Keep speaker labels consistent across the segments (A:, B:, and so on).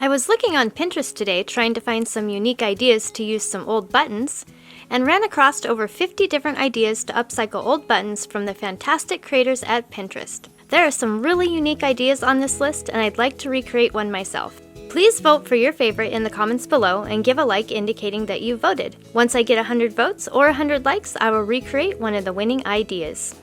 A: I was looking on Pinterest today trying to find some unique ideas to use some old buttons, and ran across over 50 different ideas to upcycle old buttons from the fantastic creators at Pinterest. There are some really unique ideas on this list, and I'd like to recreate one myself. Please vote for your favorite in the comments below and give a like indicating that you voted. Once I get 100 votes or 100 likes, I will recreate one of the winning ideas.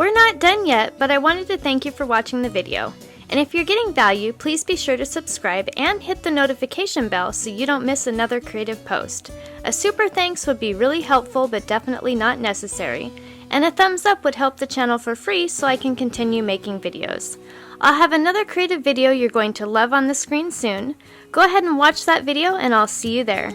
A: We're not done yet, but I wanted to thank you for watching the video. And if you're getting value, please be sure to subscribe and hit the notification bell so you don't miss another creative post. A super thanks would be really helpful but definitely not necessary. And a thumbs up would help the channel for free so I can continue making videos. I'll have another creative video you're going to love on the screen soon. Go ahead and watch that video and I'll see you there.